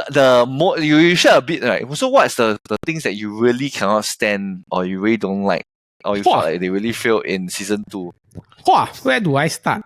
the more you share a bit, right? So what's the things that you really cannot stand or you really don't like, or you felt like they really failed in season 2? Where do I start?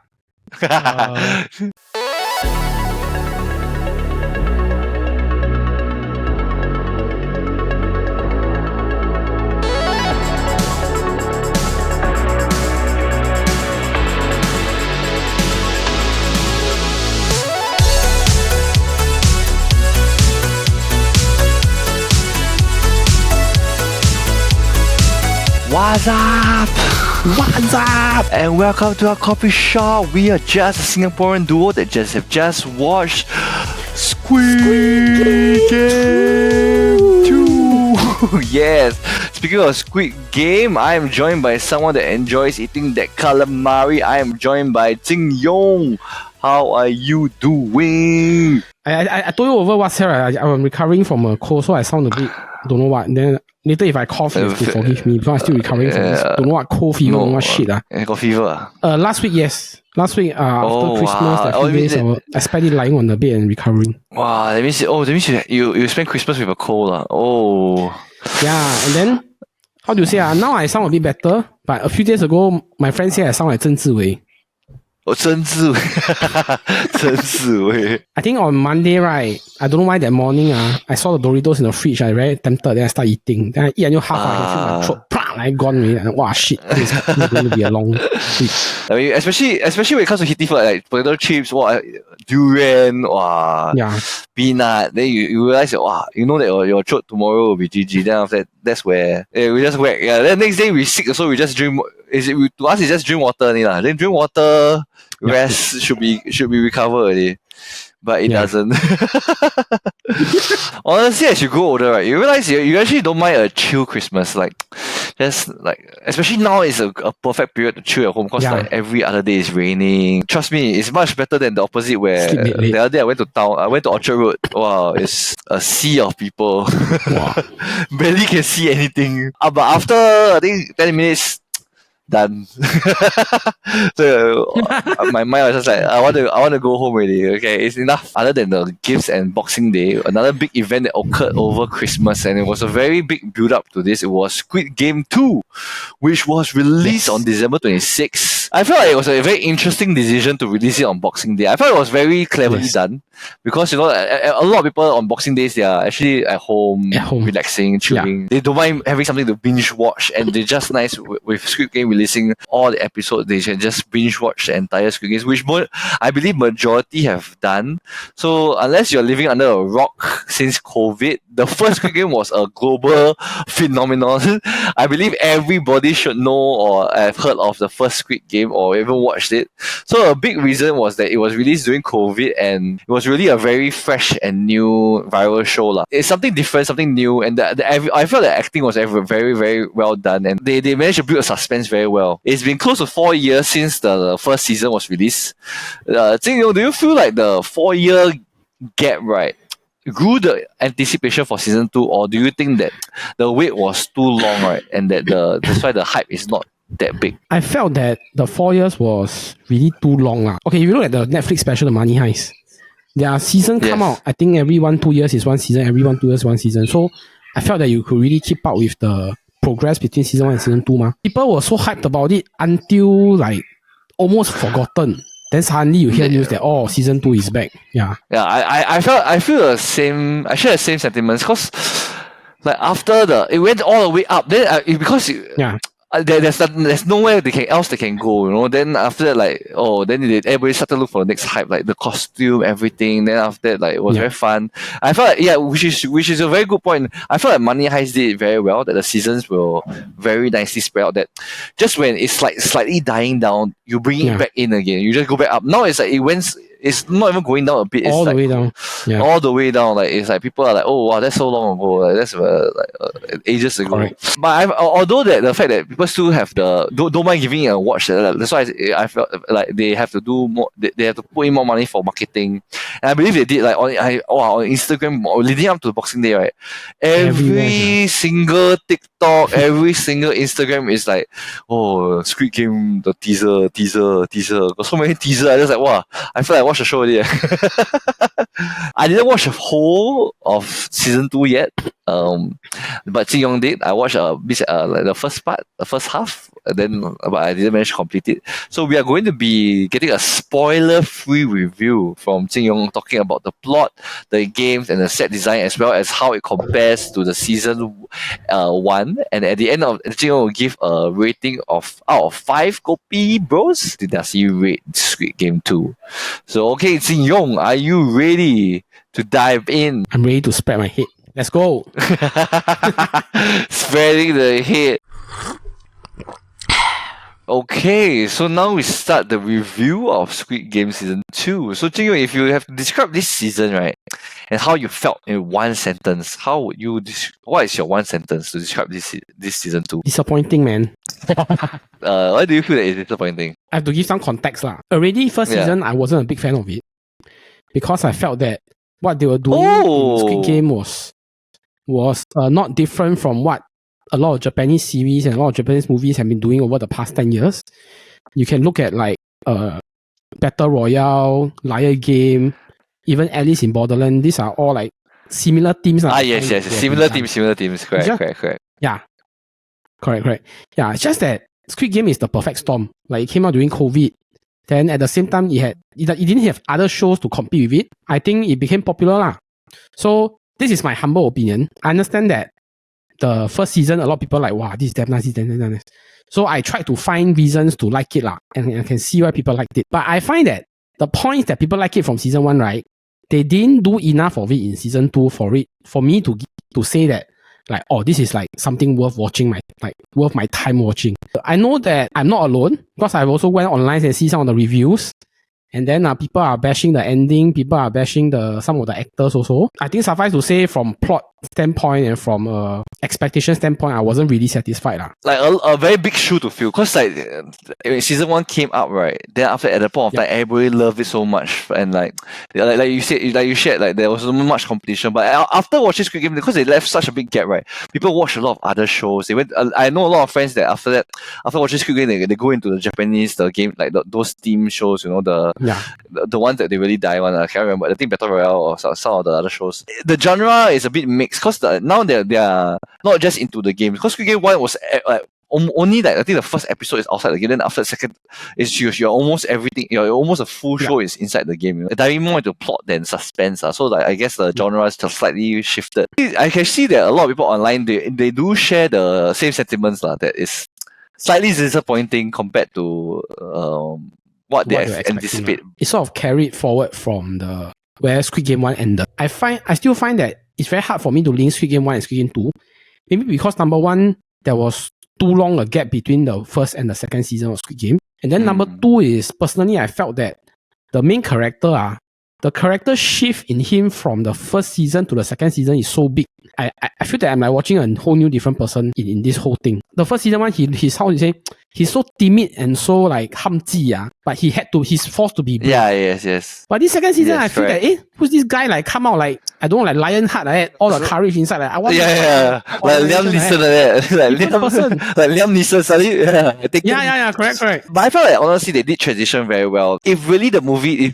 What's up? What's up? And welcome to our coffee shop. We are just a Singaporean duo that have just watched Squid Game 2. Yes. Speaking of Squid Game, I am joined by someone that enjoys eating that calamari. I am joined by Jing Yong. How are you doing? I told you over WhatsApp, I'm recovering from a cold, so I sound a bit don't know what. Then later if I cough, you have to forgive me because I'm still recovering from this. Don't know what cold fever, don't know what shit. Got fever? Last week, yes. Last week, after Christmas, a few days, I spent it lying on the bed and recovering. Wow, that means you spent Christmas with a cold. Oh. Yeah, and then, how do you say? Now I sound a bit better, but a few days ago, my friend said I sound like Zheng Ziwei. Oh, Zheng Ziwei. I think on Monday, right, I don't know why that morning, I saw the Doritos in the fridge, I very tempted, then I started eating. Then I eat until half, I can feel my throat, I gone already. And wow, shit, this is going to be a long week. I mean, especially when it comes to heaty food, like potato chips, durian, peanut, then you realize that, you know that your throat tomorrow will be GG. Then after that, that's where we just whack. Yeah, then next day we sick, so we just drink. To us, it's just drink water only lah. Then drink water, rest should be recovered already. But it doesn't. Honestly, as you grow older, right, you realize you actually don't mind a chill Christmas. Like, just like, especially now is a perfect period to chill at home because like every other day is raining. Trust me, it's much better than the opposite where the other day I went to town. I went to Orchard Road. Wow, it's a sea of people. Wow. Barely can see anything. But after I think 10 minutes. Done. So my mind was just like, I want to go home already. Okay, it's enough. Other than the gifts and Boxing Day, another big event that occurred over Christmas, and it was a very big build up to this. It was Squid Game 2, which was released on December 26th. I felt like it was a very interesting decision to release it on Boxing Day. I felt it was very cleverly done because a lot of people on Boxing Days they are actually at home relaxing, chilling. Yeah. They don't mind having something to binge watch, and they're just nice with Squid Game releasing all the episodes. They can just binge watch the entire Squid Games, which I believe majority have done. So unless you're living under a rock since COVID, the first Squid Game was a global phenomenon. I believe everybody should know or have heard of the first Squid Game or even watched it. So a big reason was that it was released during COVID and it was really a very fresh and new viral show. It's something different, something new, and I felt the acting was very, very well done, and they managed to build a suspense very well. It's been close to 4 years since the first season was released. Jing Yong, do you feel like the 4-year gap, right, grew the anticipation for season 2, or do you think that the wait was too long, right, and that that's why the hype is not that big? I felt that the 4 years was really too long. Okay, if you look at the Netflix special, The Money Heist, their season come out, I think every 1-2 years is one season, every 1-2 years one season. So I felt that you could really keep up with the progress between season 1 and season 2. People were so hyped about it until like almost forgotten. Then suddenly you hear news that season 2 is back. Yeah. Yeah, I feel the same. I share the same sentiments because like after it went all the way up. Then because there's nowhere they can go, you know. Then after that, like then everybody started to look for the next hype, like the costume, everything. Then after that, like it was very fun. I felt like, which is a very good point. I felt like Money Heist did it very well. That the seasons will very nicely spread out. That just when it's like slightly dying down, you bring it back in again. You just go back up. Now it's like it's not even going down a bit. It's all the way down. Yeah. All the way down. Like it's like people are like, oh wow, that's so long ago. Like, that's ages ago. Correct. But although that the fact that people still have don't mind giving it a watch. That's why I felt like they have to do more. They have to put in more money for marketing. And I believe they did. Like on Instagram leading up to Boxing Day, right? Every single TikTok, every single Instagram is like, Squid Game, the teaser. Got so many teasers. I just like, wow. I feel like I watched watch the show already. I didn't watch the whole of season 2 yet. But Jin Yong did. I watched like the first part, the first half, but I didn't manage to complete it. So we are going to be getting a spoiler-free review from Jin Yong, talking about the plot, the games, and the set design, as well as how it compares to the season 1. And at the end of Jin Yong will give a rating of out of 5 KopiBros. Does he rate Squid Game 2? So okay, Jin Yong, are you ready to dive in? I'm ready to spread my head. Let's go. Spreading the head. Okay, so now we start the review of Squid Game Season 2. So Jing Yong, if you have to describe this season, right, and how you felt in one sentence, how would you what is your one sentence to describe this Season 2? Disappointing, man. Why do you feel that it's disappointing? I have to give some context lah. Already first season, I wasn't a big fan of it because I felt that what they were doing in Squid Game was not different from what a lot of Japanese series and a lot of Japanese movies have been doing over the past 10 years. You can look at like Battle Royale, Liar Game, even Alice in Borderland. These are all like similar themes. Yes. Similar themes. Correct. Yeah. Correct. Yeah, it's just that Squid Game is the perfect storm. Like it came out during COVID. Then at the same time, it didn't have other shows to compete with it. I think it became popular lah. So this is my humble opinion. I understand that the first season, a lot of people like, wow, this is damn nice. So I tried to find reasons to like it lah, and I can see why people liked it. But I find that the points that people like it from season 1, right, they didn't do enough of it in season 2 for me to say that like, oh, this is like something worth watching, worth my time watching. I know that I'm not alone because I've also went online and see some of the reviews. And then people are bashing the ending, people are bashing some of the actors also. I think suffice to say, from plot standpoint and from expectation standpoint, I wasn't really satisfied lah. Like a very big shoe to fill, cause like when season 1 came out, right, then after at the point of time, everybody loved it so much, and like you said, like you shared, like there was so much competition. But after watching Squid Game, because they left such a big gap, right, people watched a lot of other shows. They went. I know a lot of friends that after watching Squid Game, they go into the Japanese game, like those team shows, you know, the ones that they really die on. I can't remember. I think Battle Royale or some of the other shows. The genre is a bit mixed because now they are not just into the game. Because Squid Game 1 was only like I think the first episode is outside the game. Then after the second, is you're almost everything. You're almost a full show is inside the game. You know? They're diving more into plot than suspense. So like I guess the genre is just slightly shifted. I can see that a lot of people online they do share the same sentiments that is slightly disappointing compared to what they anticipate. It sort of carried forward from where Squid Game 1 ended. I still find that it's very hard for me to link Squid Game 1 and Squid Game 2. Maybe because number 1, there was too long a gap between the first and the second season of Squid Game. And then number 2 is, personally, I felt that the main character, the character shift in him from the first season to the second season is so big. I feel that I'm like watching a whole new different person in this whole thing. The first season 1, he's how you say, he's so timid and so like hamji, but he's forced to be brave. Yeah, yes. But this second season, I feel correct. that, who's this guy like come out like, I don't know, like Lionheart, like all the courage inside. Like, I want like Liam Neeson like Liam Neeson suddenly, correct. But I felt like honestly they did transition very well. If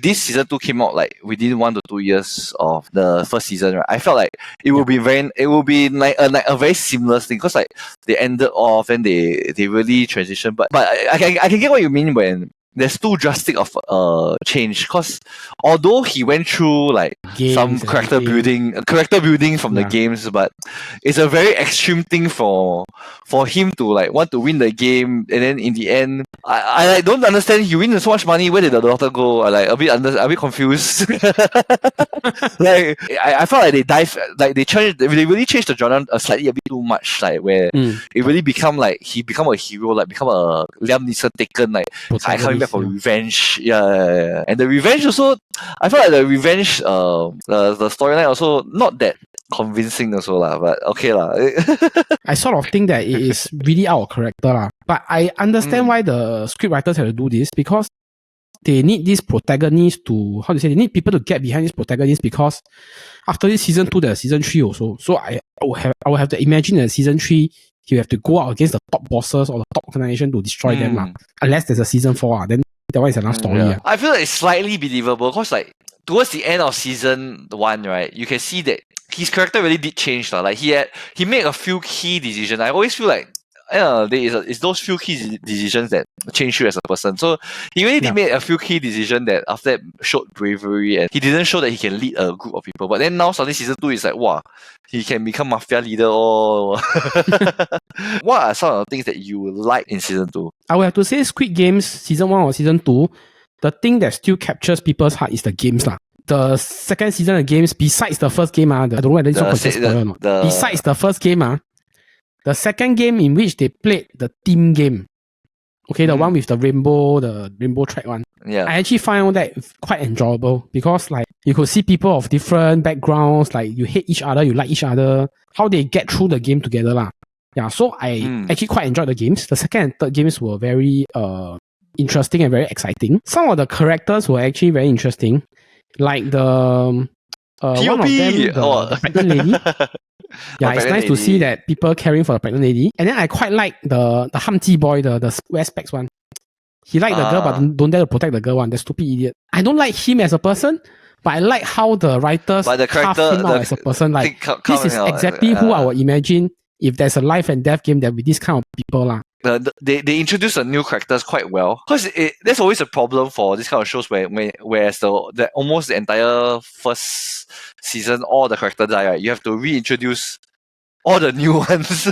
this season 2 came out like within 1 to 2 years of the first season, right, I felt like it would be like a very seamless thing because like they ended off and they really transitioned. But I can get what you mean when there's too drastic of change because although he went through like games some character building from the games, but it's a very extreme thing for him to like want to win the game, and then in the end I like don't understand. He wins so much money, where did the daughter go? I like a bit confused. Like I felt like they really changed the genre slightly a bit too much, like where it really become like he become a hero, like become a Liam Neeson taken, like I coming back for revenge. Yeah. And the revenge also, I felt like the revenge the storyline also not that convincing also lah, but okay lah. I sort of think that it is really out of character lah. But I understand why the scriptwriters have to do this, because they need these protagonists to, they need people to get behind these protagonists, because after this season 2, there's season 3 also. So I will have to imagine that season 3, you have to go out against the top bosses or the top organization to destroy them lah. Unless there's a season 4 then That one is another story. Yeah. I feel like it's slightly believable because like towards the end of season 1, right, you can see that his character really did change. Like he made a few key decisions. I always feel like it's those few key decisions that change you as a person. So he really did make a few key decisions that after that showed bravery, and he didn't show that he can lead a group of people. But then now suddenly season 2 is like, wow, he can become mafia leader. Or what are some of the things that you like in season 2? I would have to say Squid Games season 1 or season 2, the thing that still captures people's heart is the games lah. The second season of games, besides the first game, I don't know whether this one considered spoiler or not. Besides the first game, the second game in which they played the team game, okay, the one with the rainbow track one. Yeah. I actually found that quite enjoyable because like you could see people of different backgrounds, like you hate each other, you like each other, how they get through the game together lah. Yeah, so I actually quite enjoyed the games. The second and third games were very interesting and very exciting. Some of the characters were actually very interesting, like the one of them, the pregnant lady. Yeah, it's nice to see that people caring for the pregnant lady. And then I quite like the Hamji boy, the wear specs one. He liked the girl, but don't dare to protect the girl one. The stupid idiot. I don't like him as a person, but I like how the writers carved him out as a person. Like this is exactly who I would imagine if there's a life and death game, there will be this kind of people lah. They introduce the new characters quite well, because there's always a problem for this kind of shows whereas the almost the entire first season all the characters die, right? You have to reintroduce all the new ones.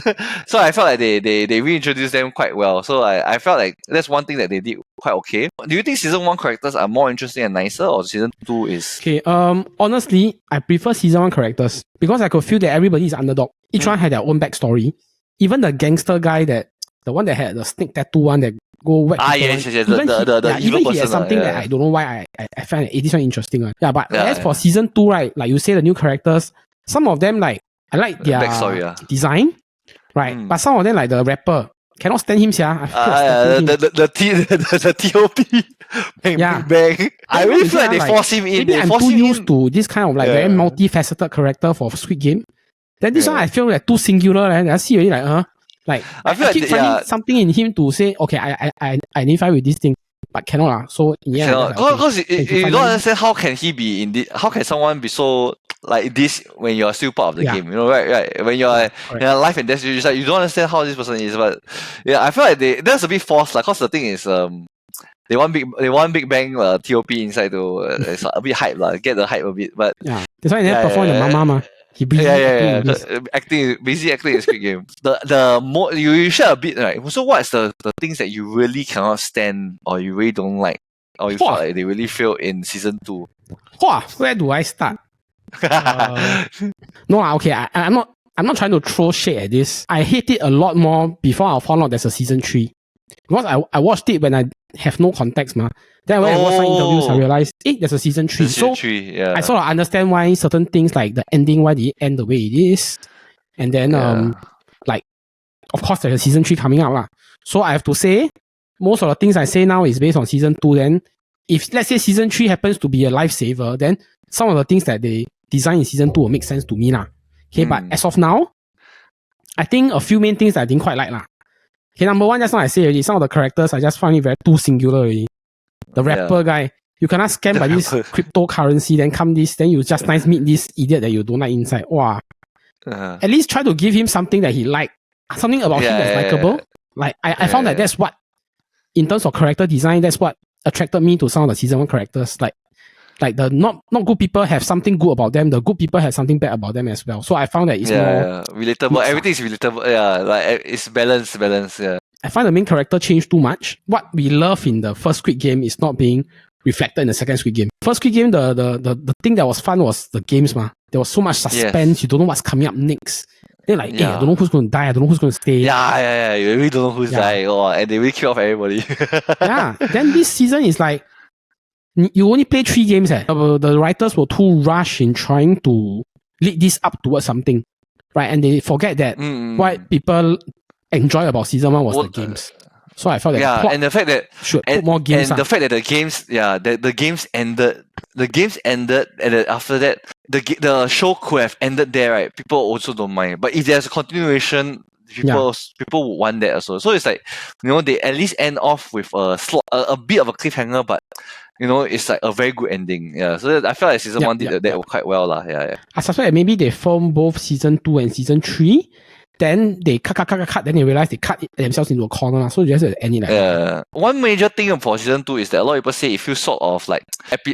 So I felt like they reintroduced them quite well. So I felt like that's one thing that they did quite okay. Do you think season 1 characters are more interesting and nicer, or season 2 is? Okay, honestly, I prefer season 1 characters because I could feel that everybody is underdog. Each one had their own backstory. Even the gangster guy, the one that had the snake tattoo one that go whack people. Yes. The evil even person. He has something that I don't know why I find this one interesting. Yeah, but as for yeah. season 2, right, like you say, the new characters, some of them like I like their design, right? But some of them like the rapper. Cannot stand him, the TOP. Bang. I really feel like they force him in. Maybe I'm too used to this kind of like very multifaceted character for Squid Game. Then this one I feel like too singular, and I see already like I keep finding something in him to say, okay, I identify with this thing, but cannot So in the end, because you don't understand how can he be in this. How can someone be so like this when you're still part of the game? You know, right? When you're in a life and death situation, you don't understand how this person is. But yeah, I feel like that's a bit forced. Like, cause the thing is, they want Big Bang TOP inside to it's a bit hype get the hype a bit. But that's why he never perform the Mama. He busy acting in Squid Game. The more you share a bit, right? So what's the things that you really cannot stand or you really don't like, or you felt like they really failed in season 2? Where do I start? No, okay. I'm not trying to throw shade at this. I hate it a lot more before I found out there's a season 3. Because I watched it when I have no context, ma. Then when I watched some interviews, I realized, there's a season 3. I sort of understand why certain things like the ending, why it end the way it is. And then, like, of course, there's a season 3 coming out, lah. So I have to say, most of the things I say now is based on season 2. Then, if let's say season 3 happens to be a lifesaver, then some of the things that they design in season 2 will make sense to me, lah. Okay, but as of now, I think a few main things that I didn't quite like, lah. Okay, number one, just now I say already, some of the characters I just find it very too singular already. The rapper guy, you cannot scam by this cryptocurrency, then you just nice meet this idiot that you don't like inside. Wow. At least try to give him something that he liked. Something about him that's likable. Like, I found that that's what, in terms of character design, that's what attracted me to some of the season 1 characters. Like the not good people have something good about them, the good people have something bad about them as well. So I found that it's more relatable. Everything is relatable. Yeah, like it's balanced. Yeah. I find the main character changed too much. What we love in the first Squid Game is not being reflected in the second Squid Game. First Squid Game, the thing that was fun was the games, ma. There was so much suspense. You don't know what's coming up next. Then like, I don't know who's going to die. I don't know who's going to stay. Yeah. You really don't know who's dying. And they really kill off everybody. Then this season is like, you only play 3 games. The writers were too rushed in trying to lead this up towards something, right? And they forget that what people enjoy about season 1 was the games. So I felt that and the fact that should put more games. And the fact that the games, the games ended. The games ended, and then after that, the show could have ended there, right? People also don't mind. But if there's a continuation, people would want that also. So it's like, they at least end off with a bit of a cliffhanger, but it's like a very good ending. Yeah. So I felt like season 1 did that quite well lah. Yeah. I suspect that maybe they film both season 2 and season 3. Then they cut. Then they realize they cut themselves into a corner. So just end it like that. One major thing for season 2 is that a lot of people say it feels sort of like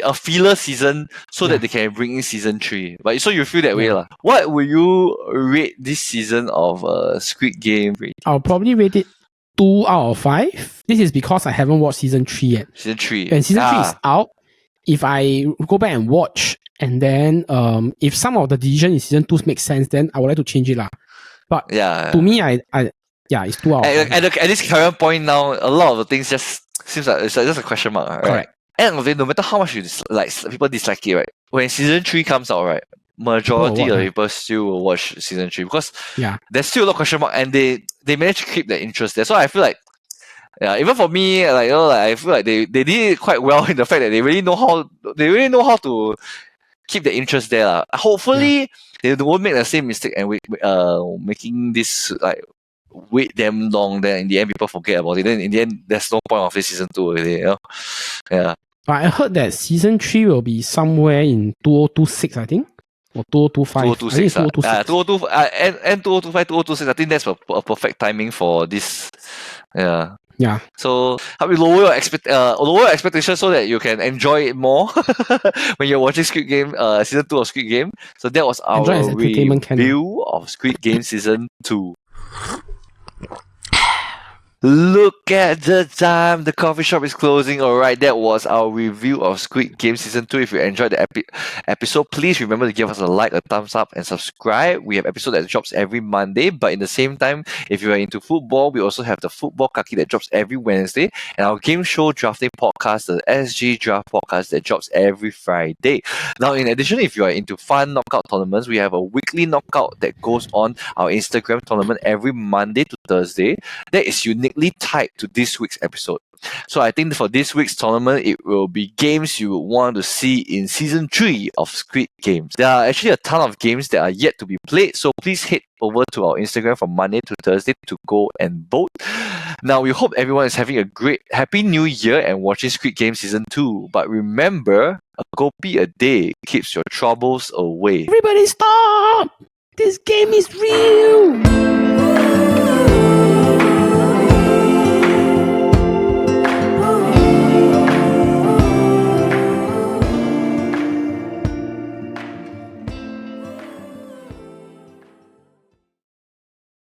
a filler season so that they can bring in season 3. But so you feel that way lah. What will you rate this season of Squid Game? I'll probably rate it 2 out of 5. This is because I haven't watched season 3 yet. Season 3. When season 3 is out, if I go back and watch, and then if some of the decision in season 2 makes sense, then I would like to change it lah. But to me, it's 2 out of 5. At this current point now, a lot of the things just seems like it's just a question mark, right? Correct. And no matter how much people dislike it, right? When season 3 comes out, right? Majority of people still will watch season 3 because there's still a lot of question mark, and they manage to keep their interest there. So I feel like, even for me, I feel like they did it quite well in the fact that they really know how to keep the interest there. Hopefully they won't make the same mistake and making this wait damn long. Then in the end, people forget about it. Then in the end, there's no point of this season 2 already. Yeah. But I heard that season 3 will be somewhere in 2026, I think. Or 2025. 2026. 2026. And 2025, 2026. I think that's a perfect timing for this. Yeah. Yeah. So help you lower your expectations so that you can enjoy it more when you're watching Squid Game, season 2 of Squid Game. So that was our review of Squid Game season 2. Look at the time. The coffee shop is closing. Alright, that was our review of Squid Game Season 2. If you enjoyed the episode, please remember to give us a like, a thumbs up, and subscribe. We have episode that drops every Monday, but in the same time, if you are into football, we also have the Football Kaki that drops every Wednesday, and our game show drafting podcast, the SG Draft Podcast, that drops every Friday. Now, in addition, if you are into fun knockout tournaments, we have a weekly knockout that goes on our Instagram tournament every Monday to Thursday. That is uniquely tied to this week's episode. So I think for this week's tournament, it will be games you would want to see in season 3 of Squid Games. There are actually a ton of games that are yet to be played, so please head over to our Instagram from Monday to Thursday to go and vote. Now, we hope everyone is having a great Happy New Year and watching Squid Game Season 2. But remember, a kopi a day keeps your troubles away. Everybody stop! This game is real!